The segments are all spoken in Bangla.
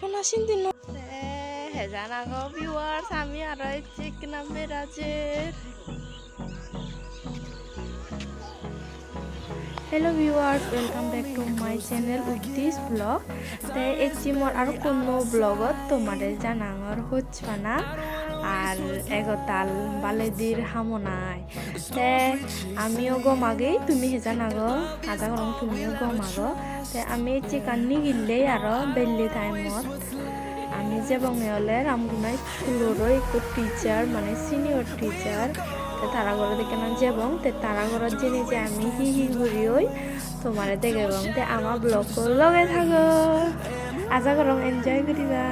সোনা সিন্দি জানাগো ভিউয়ার্স আমি আর চিকেন রাজের Hello viewers, welcome back to my channel with this vlog. Te ekchimor aro kunno vlogot tomare janangor hochbana আর এগতাল বালেদির হামনাই তে আমিও গমাগে তুমি হেজানাগো আজা গরম তুমিও গমাগো তে আমি চিকেন নিগিলে আরো বেল্লি টাইমত আমি যে বঙে হলে রামগুনাই স্কুলেরও একটু টিচার মানে সিনিয়র টিচার তে তারা ঘরে দেখে না যেবং তে তারা ঘরের জেনে যে আমি হি হি ঘুরি ওই তোমারে দেখে বং তে আমার ব্লগ লগে থাকো আজা গরম এনজয় করিবা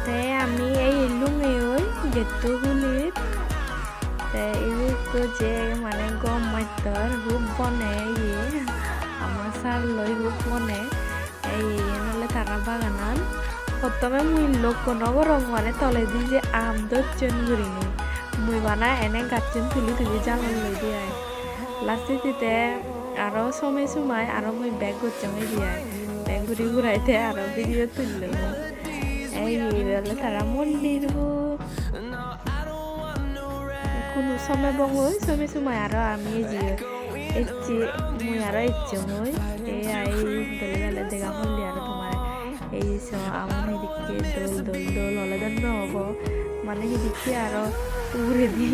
তে আমি এই লুঙে ওই গেটটো হুলিত তে ইউকো যে মানে গম মাইতর হুক বনে ইয়ে আমার সার লই হুক বনে এই নলে তারা বাগানান প্রথমে মুই লোক কোনো গরম মানে তলে দি যে আম দচ্চন ঘুরিনি মুই বানা এনে গাচ্চন তুলি তুলি জালন লই দিয়াই লাস্টে দিতে আরো সময় সময় আরো মুই ব্যাগ গচ্চমে দিয়াই ব্যাগ ঘুরি ঘুরাইতে আরো ভিডিও তুললো এই বলে তারা মন্দির কোনো সময় বঙ্গই সময় আরো আমি এসছি মুই আরো এসছি মুই এই আই দলে গেলে দেখা মন্দির আরো তোমার এই আমার এদিকে দোল দোল দোল হলে দেন হব মানে সেদিকে আরো উড়ে দি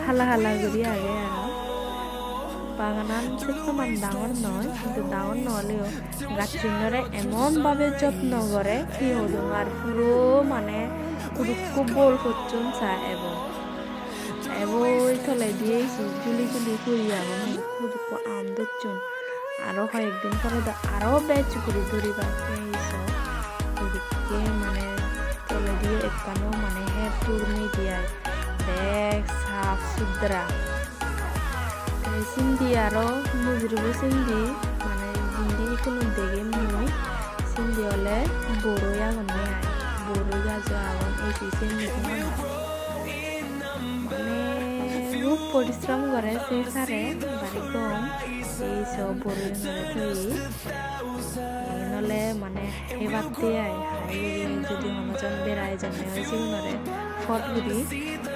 হালা হালা করি আগে আরো বাগানান সেরকম ডাঙর নয় কিন্তু ডাঙর নহলেও গাছরে এমনভাবে যত্ন করে কি হলো আর পুরো মানে খুব বল করছুন চায় এবং ওই তলে দিয়েছি জুলি জুলি করিয়া খুব আম ধরছুন আরো কয়েকদিন পরে আরো ব্যাচ করি ধরিবা এদিকে মানে তলে দিয়ে একখানো মানে হের টুরমি দিয়া ব্যাগ সাফ সুদ্রা সিন্ধি আরো মুজরুবো সিন্ধি মানে হিন্দি কোনো দেখে মুই সিন্ধি হলে বড়ই আগুন আয় বড়ই গাছ আগুন এই সিন্ধি মানে খুব পরিশ্রম করে সেই সারে বাড়ি কম এই সব বড়ই থই নলে মানে এবারতে আয় যদি হনজন বেড়ায় জানে হয়েছে উনারে ফট করি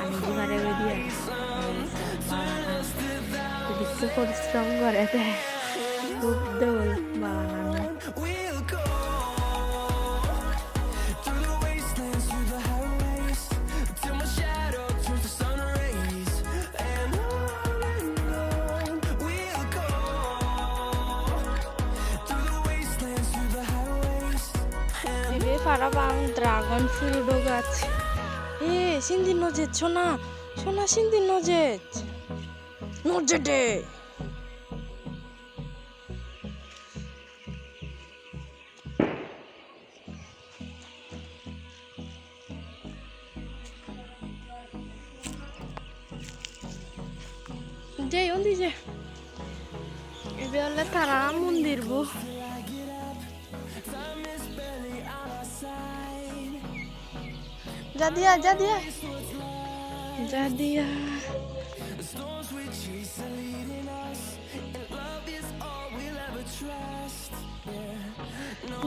আমি দিবারে দিয়ে একটু পরিশ্রম করে দেয় খুব দোল বানানো ফারাবাং ড্রাগন ফ্রুট গাছ এ সিন্ধি নজেত সোনা সোনা সিন্ধি নজেত নজেটে যে ওন্দি যে এবে হলে তারা মন্দির বু যা দিয়া যা দিয়া যা দিয়া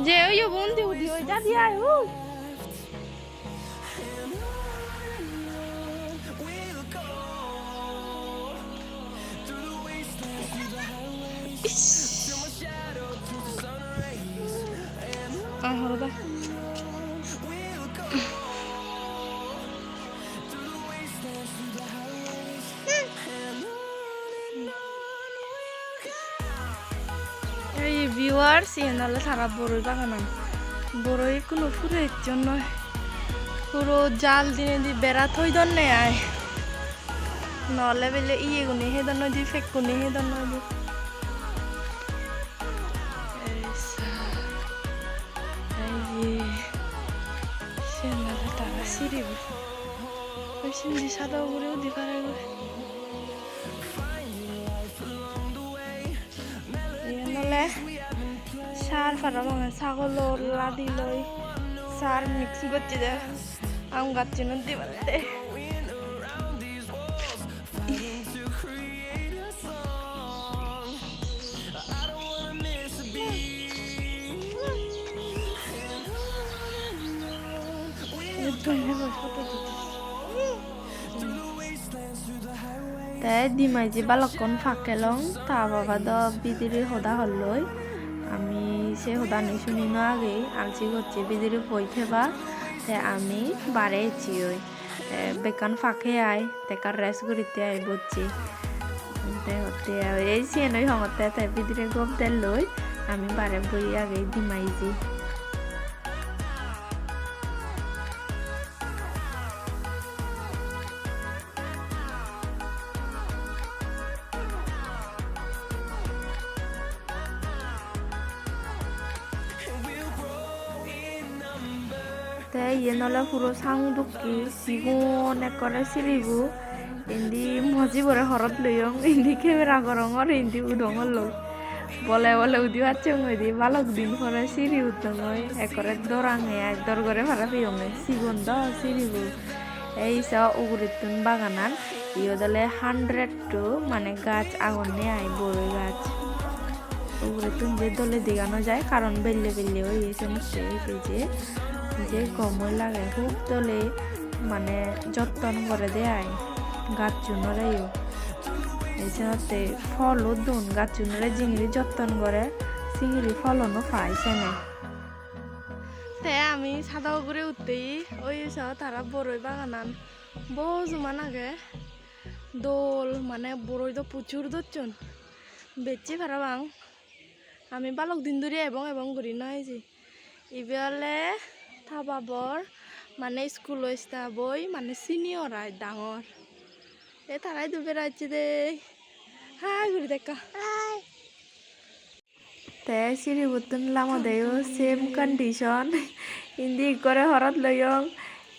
যে ওই বন্দি উঠি ওই যা দিয়া হরদা এই ভিউয়ার্স এনালে সারা বড়ই বাগান বড়ই কোনো ফুলের জন্য পুরো জাল দিনে দি বেড়া থই দন্নে আয় নহলে বেলে ইয়ে গুনি হে দন্ন দি ফেক গুনি হে দন্ন দি সেনালে তারা সিরিব ওই সিন্ধি সাদা উপরেও দি পারে নহলে সার ফারা মানে ছাগলের লাদি লই সার মিক্স করছি দে আম গাছ দিবাতে তে দিমাই যে বালকন ফাঁকেলং তা বাবা দ বিদিরি হদা হলই আমি সে হদা নি শুনি ন আগে আলসি করছি বিদিরি বই থেবা তে আমি বারে এছি ওই বেকান ফাঁকে আয় তেকার রেস করিতে আই বলছি এই সিয়েনই হঙতে তাই বিদিরে গপ দেল লই আমি বারে বই আগে দিমাইজি ইয়ে নলে পুরো সাং দুঃখী সিগুন একরে সিরিবু ইন্দি মজি বরে হরত লইয়ং ইন্দি ক্যামেরা করঙর ইন্দি উদঙর লই বলে বলে উদি বাচ্চং দি বালক দিন পরে সিরি উঠং একরে দরাঙে এক দর করে ভাড়া পিয়ঙে সিগুন দ সিরিবু এই স উগুরিতুন বাগানান ইয়ে দলে 100 টু মানে গাছ আগুন নে আই বড়ই গাছ উগুরিতুন যে দলে দিগানো যায় কারণ বেললে বেললে ওই সমস্যা যে গমই লাগে খুব দলে মানে যত্ন করে দেয় গাছ চুনরেও এই সাথে ফলও দুন গাছ চুনরে জিঙিরি যত্ন করে চিংড়ি ফলনও পাইছে না তে আমি সাদা করে উঠতেই ওই সব তারা বড়ই বাগানান বহু জমান আগে দোল মানে বড়ই তো প্রচুর ধরছন বেচি ভাড়াবাং আমি বালক দিন ধরে এবং ঘুরি নয়ছি ইবেলে থাবাবর মানে স্কুল বই মানে সিনিয়র আয় ডাঙর এ তারাই দুবে রাখছি দে হাই ঘুরি দেখা তে সিঁড়ি বুতুন লামা দেও সেম কন্ডিশন ইন্দি করে হরত লইয়ং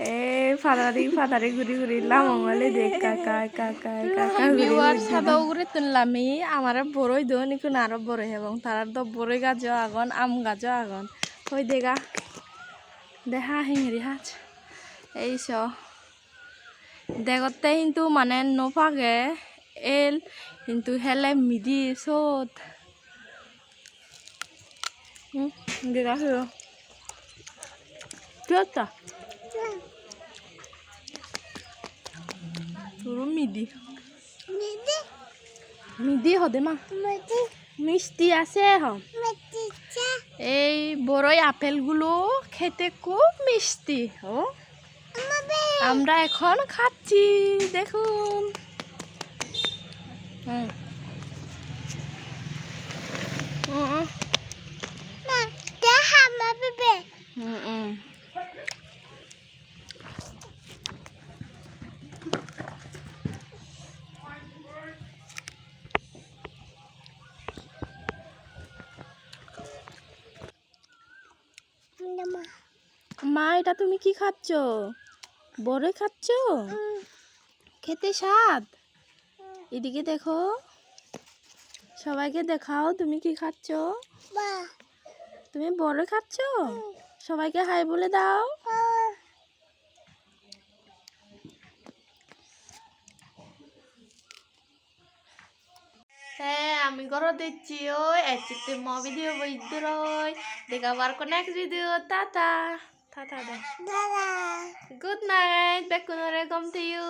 এ ফাদারি ঘুরি লামলে দেখ কাকা কাকা কাকা ঘুরি সাদা উগরে তুনলামি আমার বড়ই দন ইকুন আরো বড়ই এবং তার তো বড়ই গাছও আগন আম গাছও আগন হই দেখা দেখা হিঙরি হাজ এই স দেখতে কিন্তু মানে নপাগে এল কিন্তু হেলে মিদি সত দেখা হলো কিয়তা পুরো মিদি হদে মা মিষ্টি আছে এই বড়ই আপেলগুলো খেতে খুব মিষ্টি ও আমরা এখন খাচ্ছি দেখুন মা এটা তুমি কি খাচ্ছ বড়ই খাচ্ছ খেতে স্বাদ এদিকে দেখো সবাইকে দেখাও তুমি কি খাচ্ছ তুমি বড়ই খাচ্ছ সবাইকে হাই বলে দাও আমি ঘর দিচ্ছি ওই একটি ভিডিও বইদ্রয় দেখাবার কোন next video tata tata good night back to you